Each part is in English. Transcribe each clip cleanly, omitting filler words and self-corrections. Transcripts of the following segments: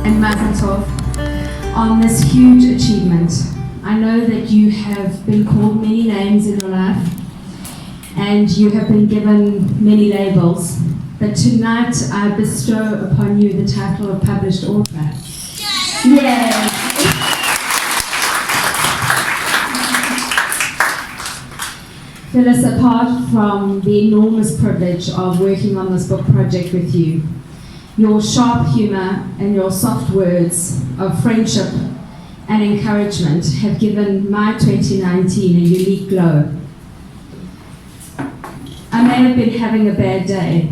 and Mazel Tov on this huge achievement. I know that you have been called many names in your life and you have been given many labels, but tonight I bestow upon you the title of published author. Yay! Phyllis, apart from the enormous privilege of working on this book project with you, your sharp humor and your soft words of friendship and encouragement have given my 2019 a unique glow. I may have been having a bad day,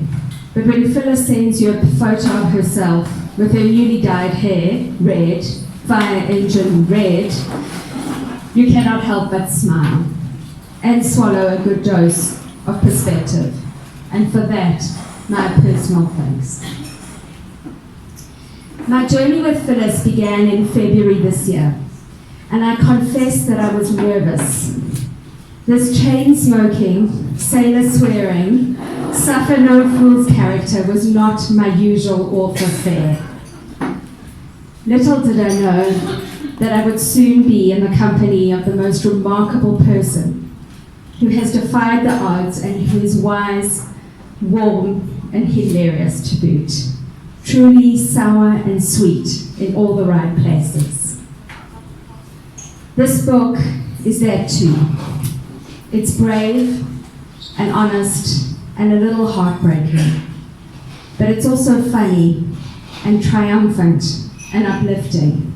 but when Phyllis sends you a photo of herself with her newly dyed hair, red, fire engine red, you cannot help but smile and swallow a good dose of perspective. And for that, my personal thanks. My journey with Phyllis began in February this year, and I confess that I was nervous. This chain-smoking, sailor-swearing, suffer-no-fools character was not my usual author fare. Little did I know that I would soon be in the company of the most remarkable person who has defied the odds and who is wise, warm, and hilarious to boot. Truly sour and sweet in all the right places. This book is that too. It's brave and honest and a little heartbreaking, but it's also funny and triumphant and uplifting.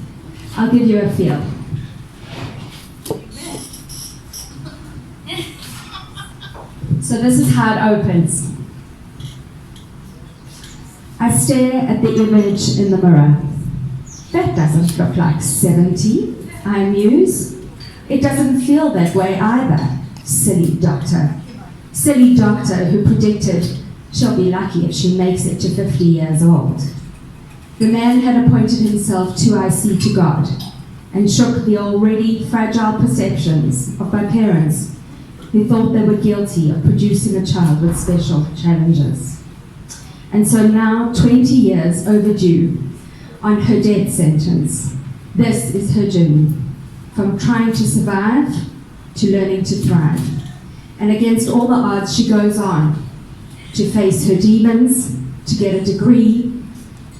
I'll give you a feel. So this is how it opens. I stare at the image in the mirror. That doesn't look like 70, I muse. It doesn't feel that way either. Silly doctor. Silly doctor who predicted she'll be lucky if she makes it to 50 years old. The man had appointed himself too IC to God and shook the already fragile perceptions of my parents who thought they were guilty of producing a child with special challenges. And so now, 20 years overdue, on her death sentence, this is her journey, from trying to survive to learning to thrive. And against all the odds, she goes on to face her demons, to get a degree,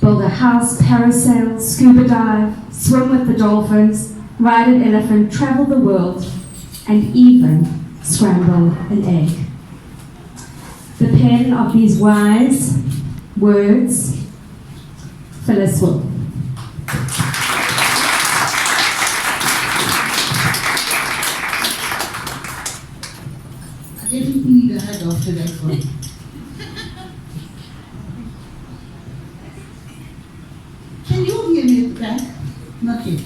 build a house, parasail, scuba dive, swim with the dolphins, ride an elephant, travel the world, and even scramble an egg. The pen of these wise words, Phyllis Woolf. I definitely need a hug after that one. Can you all hear me at the back? Not yet.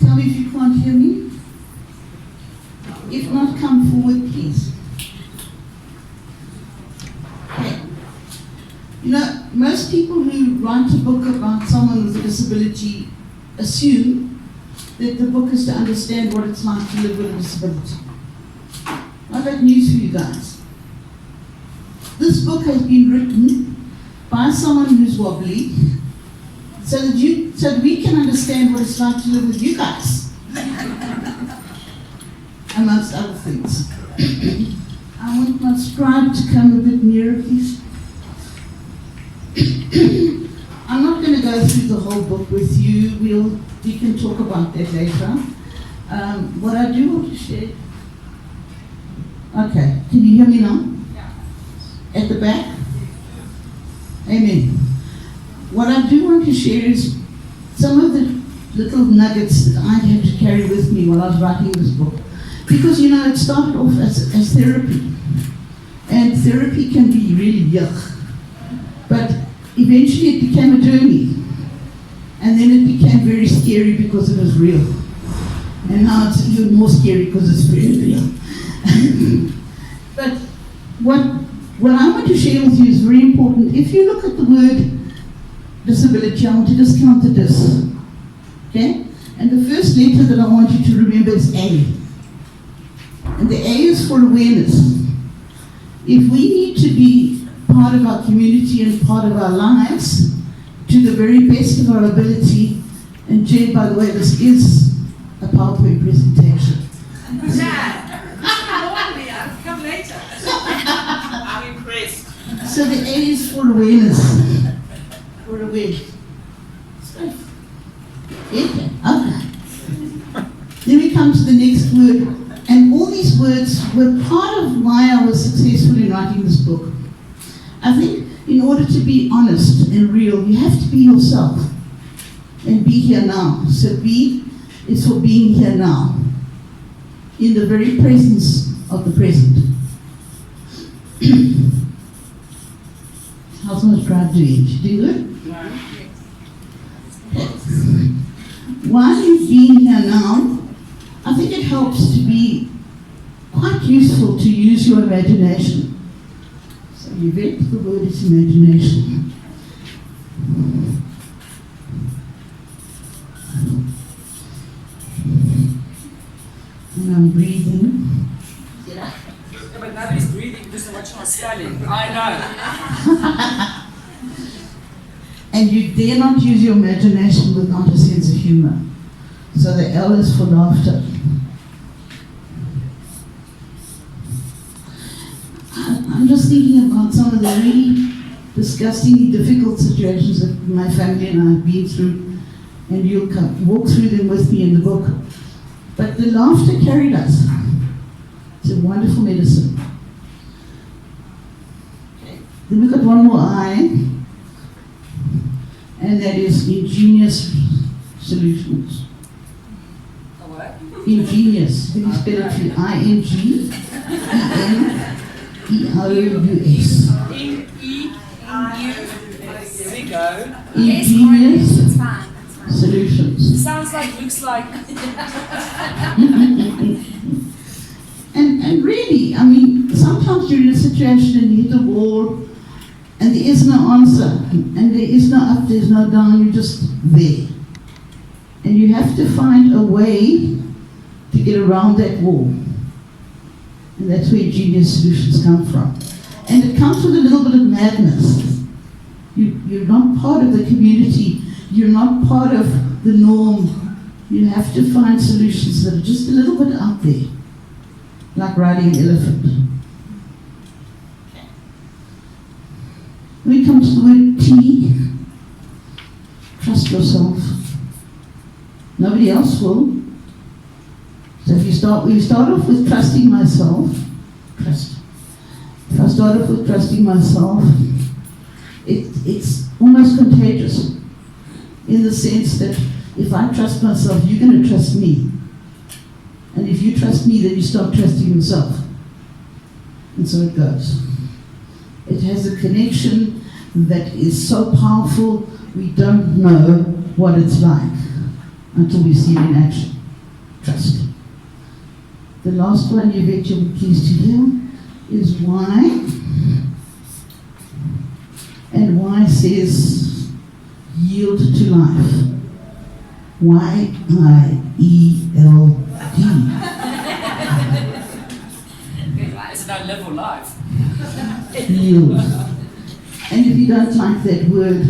Tell me if you can't hear me. If not, come forward, please. Okay. You know, most people who write a book about someone with a disability assume that the book is to understand what it's like to live with a disability. I've got news for you guys. This book has been written by someone who's wobbly so that we can understand what it's like to live with you guys. Amongst other things. I want my scribe to come a bit nearer, please. I'm not going to go through the whole book with you. We can talk about that later. What I do want to share. Okay, can you hear me now? Yeah. At the back? Amen. What I do want to share is some of the little nuggets that I had to carry with me while I was writing this book. Because, you know, it started off as therapy. And therapy can be really yuck. But eventually it became a journey. And then it became very scary because it was real. And now it's even more scary because it's very real. But what I want to share with you is very important. If you look at the word disability, I want to discount the dis. Okay? And the first letter that I want you to remember is A. And the A is for awareness. If we need to be part of our community and part of our lives, to the very best of our ability. And Jay, by the way, this is a PowerPoint presentation. Come later. I'm impressed. So the A is for awareness. For awareness. Okay. Then we come to the next word. And all these words were part of why I was successful in writing this book. I think in order to be honest and real, you have to be yourself and be here now. So B is for being here now, in the very presence of the present. How's my drive doing? You doing good? While you're being here now, I think it helps to be quite useful to use your imagination. So you read the word is imagination. And I'm breathing. Yeah, but nobody's breathing because they're watching us spelling. I know. And you dare not use your imagination without a sense of humor. So the L is for laughter. I'm just thinking about some of the really disgustingly difficult situations that my family and I have been through, and you'll walk through them with me in the book. But the laughter carried us. It's a wonderful medicine. Then we've got one more I, and that is ingenious solutions. What? Ingenious. Can you spell it for you? I-N-G-E-N-E-O-U-S. There we go. Ingenious It's fine. That's fine. solutions. Sounds like, looks like. And really, I mean, sometimes you're in a situation and you hit a wall and there is no answer, and there is no up, there's no down, you're just there. And you have to find a way to get around that wall. And that's where ingenious solutions come from. And it comes with a little bit of madness. You're not part of the community, you're not part of the norm. You have to find solutions that are just a little bit out there, like riding an elephant. When it comes to the word T, trust yourself. Nobody else will. So if you start off with trusting myself, trust. If I start off with trusting myself, it's almost contagious in the sense that if I trust myself, you're going to trust me. And if you trust me, then you start trusting yourself. And so it goes. It has a connection that is so powerful, we don't know what it's like until we see it in action. Trust. The last one you bet you'll be pleased to hear is why. And why says yield to life. Y-I-E-L-D. Is it not live or life? Yield. And if you don't like that word,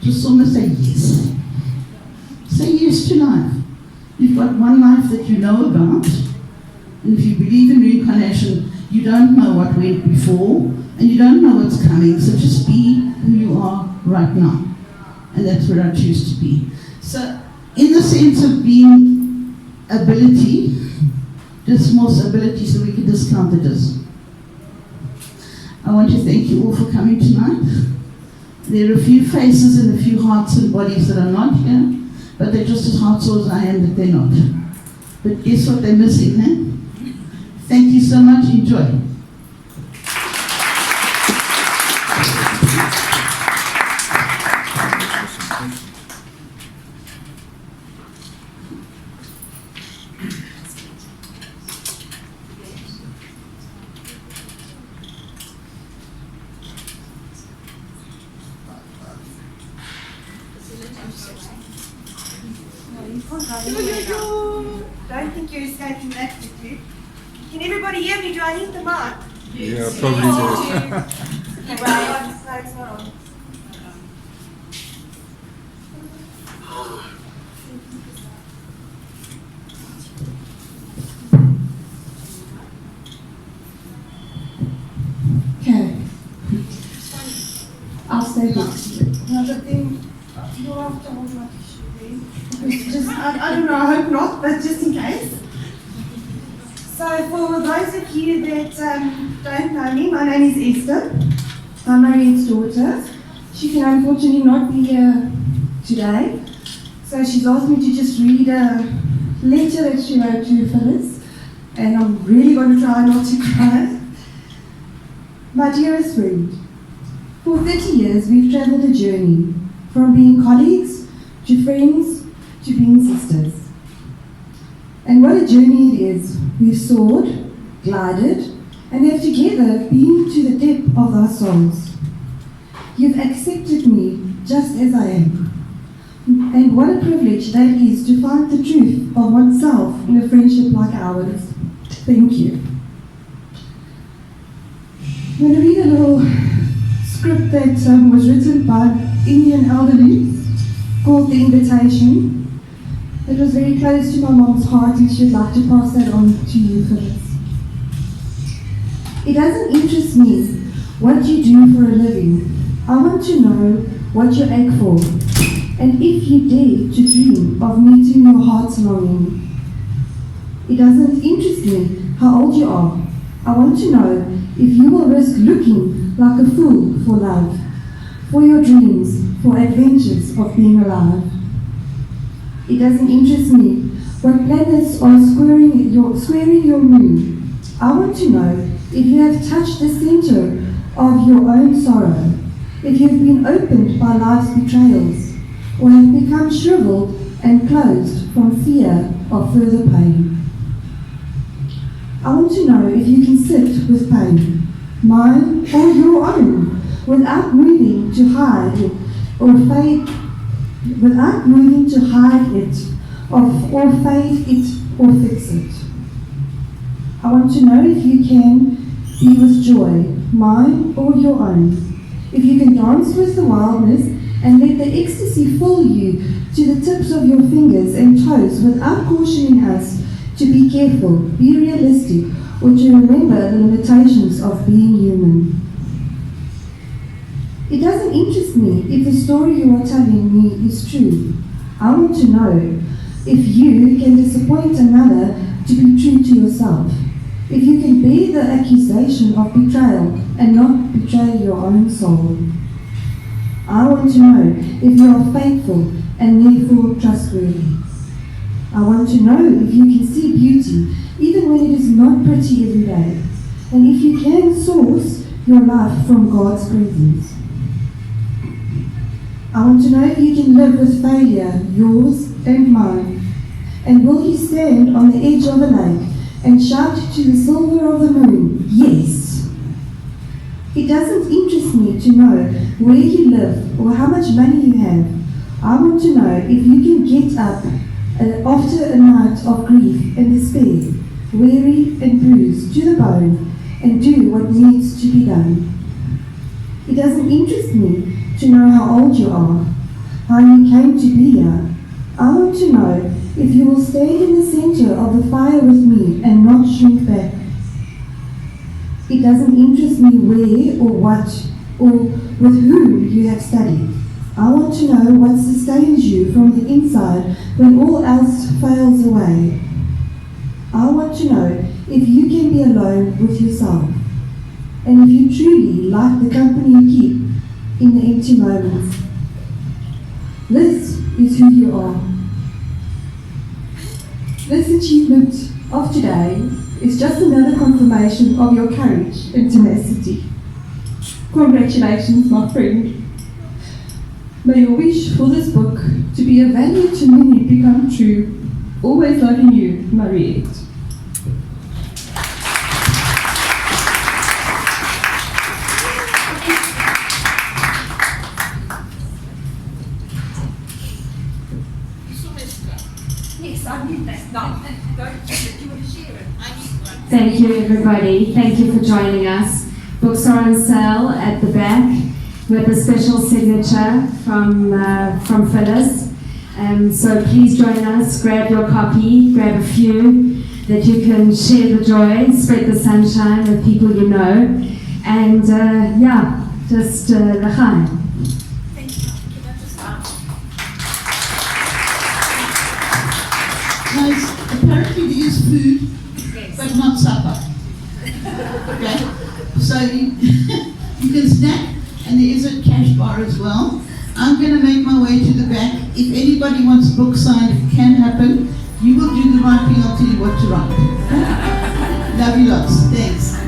just almost say yes. Say yes to life. You've got one life that you know about, and if you believe in reincarnation, you don't know what went before, and you don't know what's coming, so just be who you are right now. And that's where I choose to be. So, in the sense of being ability, dismos ability, so we can discount the dis. I want to thank you all for coming tonight. There are a few faces and a few hearts and bodies that are not here, but they're just as heartsore as I am that they're not. But guess what they're missing, eh? Thank you so much. Enjoy. Don't think you're escaping that quickly. Can everybody hear me? Do I need the mic? Yeah, probably do. Okay, right. No, it's not on. say this. No, but then you'll have to hold my tissue then. Just, I don't know, I hope not, but just in case. So for those of you that don't know me, my name is Esther. I'm Mariette's daughter. She can unfortunately not be here today. So she's asked me to just read a letter that she wrote to Phyllis. And I'm really going to try not to cry. My dearest friend, for 30 years we've travelled a journey, from being colleagues, to friends, to being sisters. And what a journey it is. We've soared, glided, and have together been to the depth of our souls. You've accepted me just as I am. And what a privilege that is to find the truth of oneself in a friendship like ours. Thank you. I'm going to read a little script that was written by Indian elderly called The Invitation. It was very close to my mom's heart and she'd like to pass that on to you, Phyllis. It doesn't interest me what you do for a living. I want to know what you ache for, and if you dare to dream of meeting your heart's longing. It doesn't interest me how old you are. I want to know if you will risk looking like a fool for love, for your dreams, for adventures of being alive. It doesn't interest me what planets are squaring your moon. I want to know if you have touched the center of your own sorrow, if you've been opened by life's betrayals, or have become shriveled and closed from fear of further pain. I want to know if you can sit with pain, mine or your own, without moving to hide it or fade, without moving to hide it or fade it or fix it. I want to know if you can be with joy, mine or your own, if you can dance with the wildness and let the ecstasy fill you to the tips of your fingers and toes without cautioning us to be careful, be realistic, or to remember the limitations of being human. It doesn't interest me if the story you are telling me is true. I want to know if you can disappoint another to be true to yourself, if you can bear the accusation of betrayal and not betray your own soul. I want to know if you are faithful and therefore trustworthy. I want to know if you can see beauty even when it is not pretty every day, and if you can source your life from God's presence. I want to know if you can live with failure, yours and mine, and will you stand on the edge of a lake and shout to the silver of the moon, yes. It doesn't interest me to know where you live or how much money you have. I want to know if you can get up after a night of grief and despair, weary and bruised to the bone, and do what needs to be done. It doesn't interest me to know how old you are, how you came to be here. I want to know if you will stand in the center of the fire with me and not shrink back. It doesn't interest me where or what or with whom you have studied. I want to know what sustains you from the inside when all else fails away. I want to know if you can be alone with yourself, and if you truly like the company you keep in the empty moments. This is who you are. This achievement of today is just another confirmation of your courage and tenacity. Congratulations, my friend. May your wish for this book to be a value to many become true. Always loving you, Mariette. Yes, I need that. No, don't you want to share it? I need one. Thank you, everybody. Thank you for joining us. Books are on sale at the back with a special signature from Phyllis. So please join us, grab your copy, grab a few that you can share the joy, spread the sunshine with people you know, and just l'chaim. guys, apparently there is food, but not supper. Okay? So you can snack, and there is a cash bar as well. I'm going to make my way to the back. If anybody wants a book signed, it can happen. You will do the writing, I'll tell you what to write. Love you lots. Thanks.